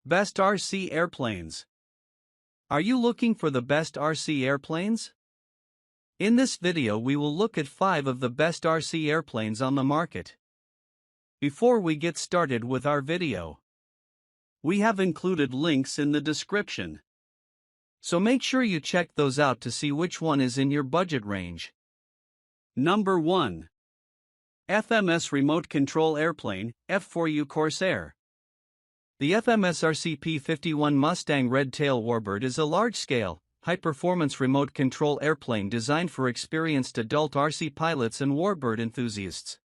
Best RC Airplanes. Are you looking for the best RC airplanes? In this video we will look at 5 of the best RC airplanes on the market. Before we get started with our video, we have included links in the description, so make sure you check those out to see which one is in your budget range. Number 1. FMS Remote Control Airplane, F4U Corsair. The FMS RC P-51 Mustang red-tail warbird is a large-scale, high-performance remote control airplane designed for experienced adult RC pilots and warbird enthusiasts.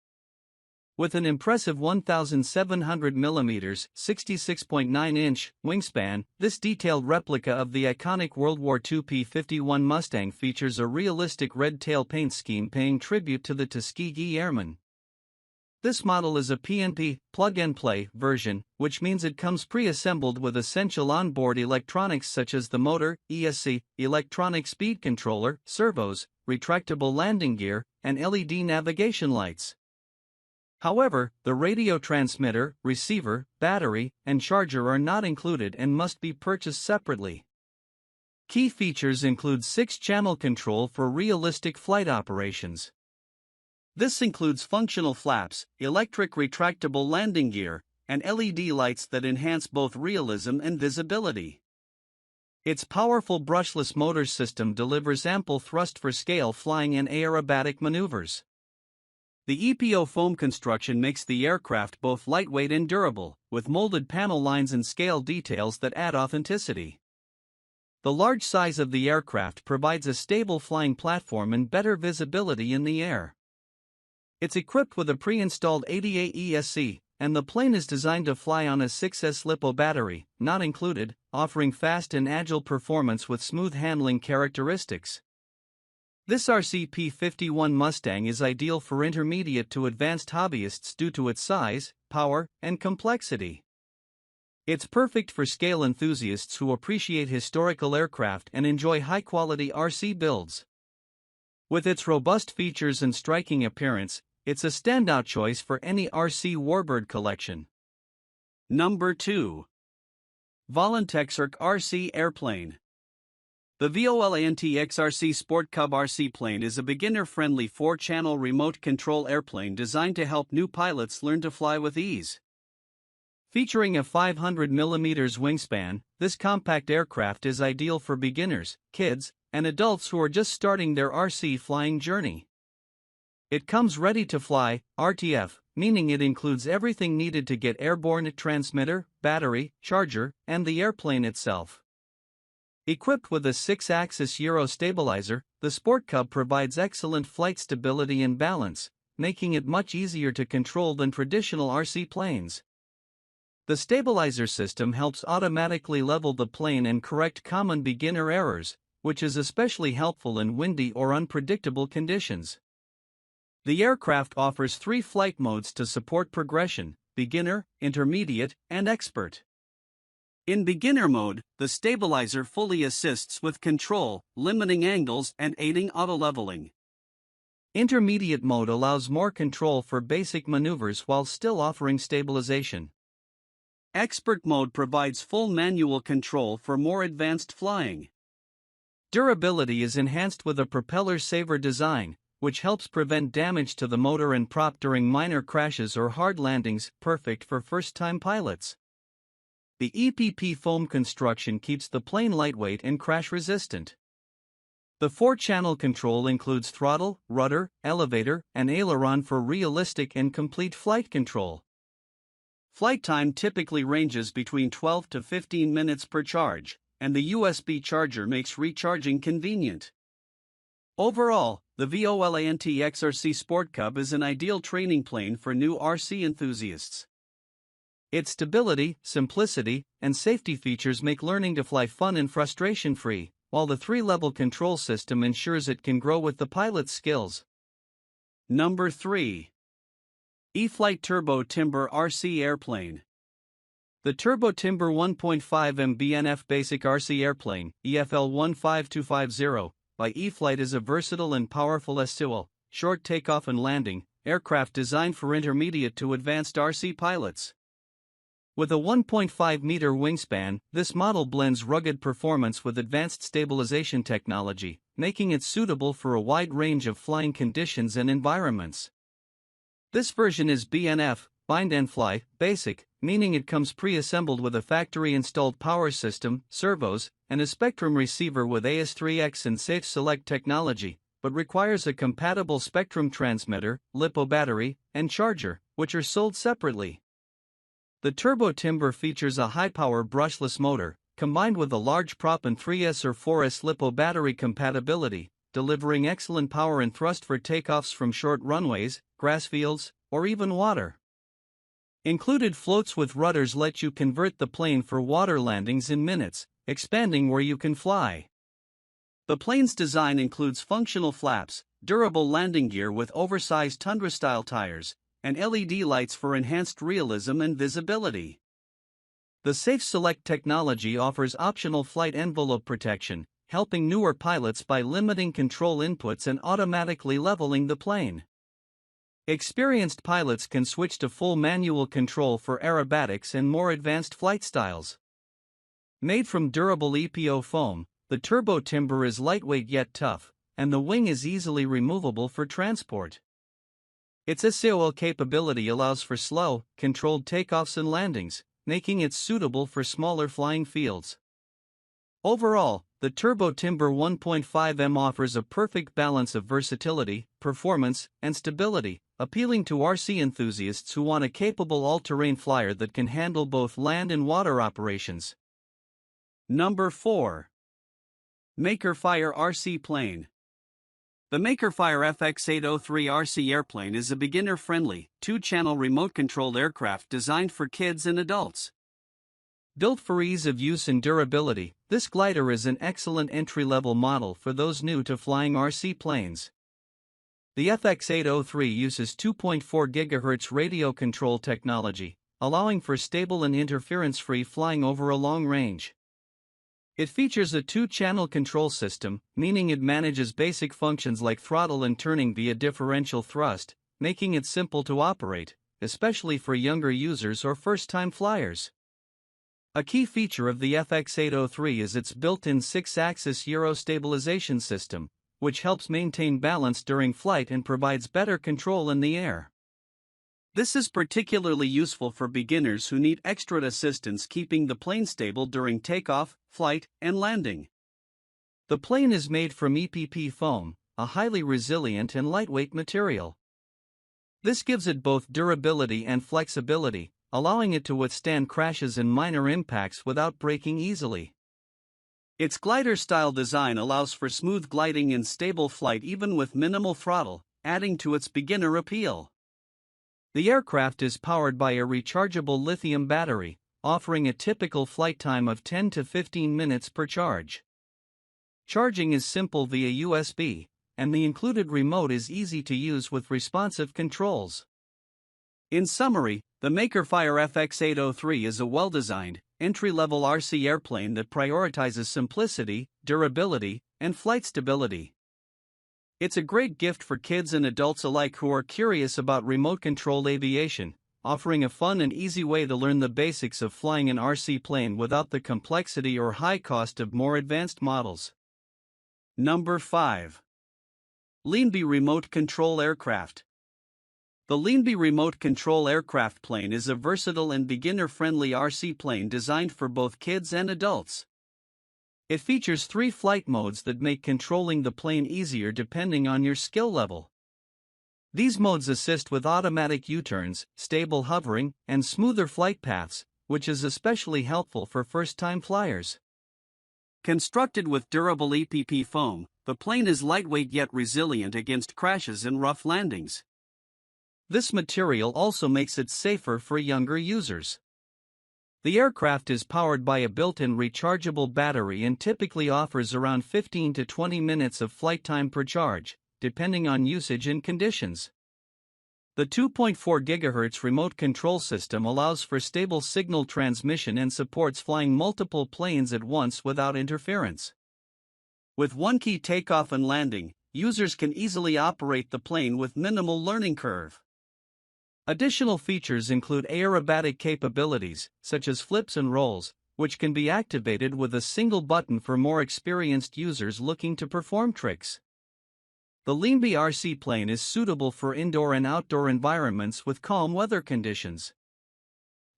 With an impressive 1,700 mm (66.9-inch) wingspan, this detailed replica of the iconic World War II P-51 Mustang features a realistic red-tail paint scheme paying tribute to the Tuskegee Airmen. This model is a PNP, plug-and-play, version, which means it comes pre-assembled with essential onboard electronics such as the motor, ESC, electronic speed controller, servos, retractable landing gear, and LED navigation lights. However, the radio transmitter, receiver, battery, and charger are not included and must be purchased separately. Key features include 6-channel control for realistic flight operations. This includes functional flaps, electric retractable landing gear, and LED lights that enhance both realism and visibility. Its powerful brushless motor system delivers ample thrust for scale flying and aerobatic maneuvers. The EPO foam construction makes the aircraft both lightweight and durable, with molded panel lines and scale details that add authenticity. The large size of the aircraft provides a stable flying platform and better visibility in the air. It's equipped with a pre-installed 80A ESC, and the plane is designed to fly on a 6S LiPo battery, not included, offering fast and agile performance with smooth handling characteristics. This RC P-51 Mustang is ideal for intermediate to advanced hobbyists due to its size, power, and complexity. It's perfect for scale enthusiasts who appreciate historical aircraft and enjoy high-quality RC builds. With its robust features and striking appearance, it's a standout choice for any RC warbird collection. Number 2. Volantexrc RC Airplane. The Volantex RC Sport Cub RC plane is a beginner-friendly 4-channel remote control airplane designed to help new pilots learn to fly with ease. Featuring a 500 mm wingspan, this compact aircraft is ideal for beginners, kids, and adults who are just starting their RC flying journey. It comes ready to fly, RTF, meaning it includes everything needed to get airborne: transmitter, battery, charger, and the airplane itself. Equipped with a 6-axis Euro stabilizer, the Sport Cub provides excellent flight stability and balance, making it much easier to control than traditional RC planes. The stabilizer system helps automatically level the plane and correct common beginner errors, which is especially helpful in windy or unpredictable conditions. The aircraft offers 3 flight modes to support progression: beginner, intermediate, and expert. In beginner mode, the stabilizer fully assists with control, limiting angles and aiding auto-leveling. Intermediate mode allows more control for basic maneuvers while still offering stabilization. Expert mode provides full manual control for more advanced flying. Durability is enhanced with a propeller-saver design, which helps prevent damage to the motor and prop during minor crashes or hard landings, perfect for first-time pilots. The EPP foam construction keeps the plane lightweight and crash-resistant. The 4-channel control includes throttle, rudder, elevator, and aileron for realistic and complete flight control. Flight time typically ranges between 12 to 15 minutes per charge, and the USB charger makes recharging convenient. Overall, the Volantex RC Sport Cub is an ideal training plane for new RC enthusiasts. Its stability, simplicity, and safety features make learning to fly fun and frustration-free, while the 3-level control system ensures it can grow with the pilot's skills. Number 3. E-Flite Turbo Timber RC Airplane. The Turbo Timber 1.5 MBNF Basic RC Airplane, EFL 15250, by E-Flite is a versatile and powerful STOL, short takeoff and landing, aircraft designed for intermediate to advanced RC pilots. With a 1.5-meter wingspan, this model blends rugged performance with advanced stabilization technology, making it suitable for a wide range of flying conditions and environments. This version is BNF, Bind and Fly, Basic, meaning it comes pre-assembled with a factory-installed power system, servos, and a Spectrum receiver with AS3X and Safe Select technology, but requires a compatible Spectrum transmitter, LiPo battery, and charger, which are sold separately. The turbo timber features a high-power brushless motor, combined with a large prop and 3S or 4S LiPo battery compatibility, delivering excellent power and thrust for takeoffs from short runways, grass fields, or even water. Included floats with rudders let you convert the plane for water landings in minutes, expanding where you can fly. The plane's design includes functional flaps, durable landing gear with oversized tundra-style tires, and LED lights for enhanced realism and visibility. The Safe Select technology offers optional flight envelope protection, helping newer pilots by limiting control inputs and automatically leveling the plane. Experienced pilots can switch to full manual control for aerobatics and more advanced flight styles. Made from durable EPO foam, the turbo timber is lightweight yet tough, and the wing is easily removable for transport. Its SAOL capability allows for slow, controlled takeoffs and landings, making it suitable for smaller flying fields. Overall, the Turbo Timber 1.5M offers a perfect balance of versatility, performance, and stability, appealing to RC enthusiasts who want a capable all-terrain flyer that can handle both land and water operations. Number 4. Makerfire RC Plane. The Makerfire FX-803 RC Airplane is a beginner-friendly, two-channel remote-controlled aircraft designed for kids and adults. Built for ease of use and durability, this glider is an excellent entry-level model for those new to flying RC planes. The FX-803 uses 2.4 GHz radio control technology, allowing for stable and interference-free flying over a long range. It features a two-channel control system, meaning it manages basic functions like throttle and turning via differential thrust, making it simple to operate, especially for younger users or first-time flyers. A key feature of the FX-803 is its built-in 6-axis gyro stabilization system, which helps maintain balance during flight and provides better control in the air. This is particularly useful for beginners who need extra assistance keeping the plane stable during takeoff, flight, and landing. The plane is made from EPP foam, a highly resilient and lightweight material. This gives it both durability and flexibility, allowing it to withstand crashes and minor impacts without breaking easily. Its glider-style design allows for smooth gliding and stable flight even with minimal throttle, adding to its beginner appeal. The aircraft is powered by a rechargeable lithium battery, offering a typical flight time of 10 to 15 minutes per charge. Charging is simple via USB, and the included remote is easy to use with responsive controls. In summary, the Makerfire FX-803 is a well-designed, entry-level RC airplane that prioritizes simplicity, durability, and flight stability. It's a great gift for kids and adults alike who are curious about remote-controlled aviation, offering a fun and easy way to learn the basics of flying an RC plane without the complexity or high cost of more advanced models. Number 5. Leambe Remote Control Aircraft. The Leambe Remote Control Aircraft Plane is a versatile and beginner-friendly RC plane designed for both kids and adults. It features 3 flight modes that make controlling the plane easier depending on your skill level. These modes assist with automatic U-turns, stable hovering, and smoother flight paths, which is especially helpful for first-time flyers. Constructed with durable EPP foam, the plane is lightweight yet resilient against crashes and rough landings. This material also makes it safer for younger users. The aircraft is powered by a built-in rechargeable battery and typically offers around 15 to 20 minutes of flight time per charge, depending on usage and conditions. The 2.4 GHz remote control system allows for stable signal transmission and supports flying multiple planes at once without interference. With one-key takeoff and landing, users can easily operate the plane with minimal learning curve. Additional features include aerobatic capabilities, such as flips and rolls, which can be activated with a single button for more experienced users looking to perform tricks. The Leambe RC plane is suitable for indoor and outdoor environments with calm weather conditions.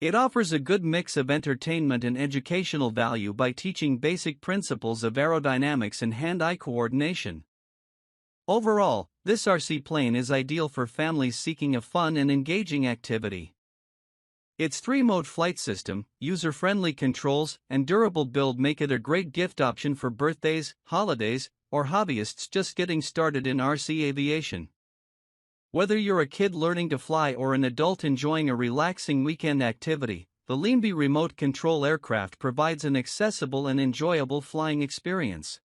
It offers a good mix of entertainment and educational value by teaching basic principles of aerodynamics and hand-eye coordination. Overall, this RC plane is ideal for families seeking a fun and engaging activity. Its 3-mode flight system, user-friendly controls, and durable build make it a great gift option for birthdays, holidays, or hobbyists just getting started in RC aviation. Whether you're a kid learning to fly or an adult enjoying a relaxing weekend activity, the Leambe remote control aircraft provides an accessible and enjoyable flying experience.